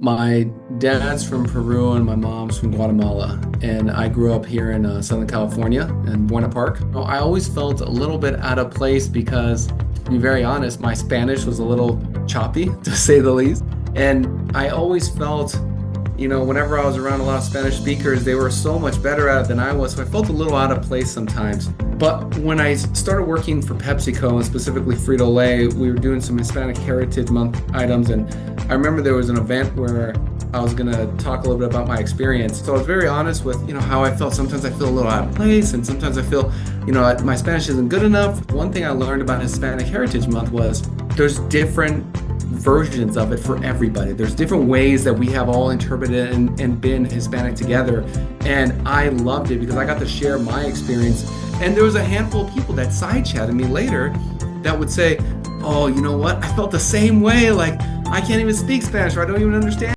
My dad's from Peru and my mom's from Guatemala, and I grew up here in Southern California in Buena Park. I always felt a little bit out of place because, to be very honest, my Spanish was a little choppy, to say the least. And I always felt, whenever I was around a lot of Spanish speakers, they were so much better at it than I was, so I felt a little out of place sometimes. But when I started working for PepsiCo and specifically Frito-Lay, we were doing some Hispanic Heritage Month items, and I remember there was an event where I was going to talk a little bit about my experience. So I was very honest with, how I felt. Sometimes I feel a little out of place, and sometimes I feel, my Spanish isn't good enough. One thing I learned about Hispanic Heritage Month was there's different versions of it for everybody. There's different ways that we have all interpreted and been Hispanic together. And I loved it because I got to share my experience. And there was a handful of people that side chatted me later that would say, oh, you know what? I felt the same way. Like, I can't even speak Spanish, or I don't even understand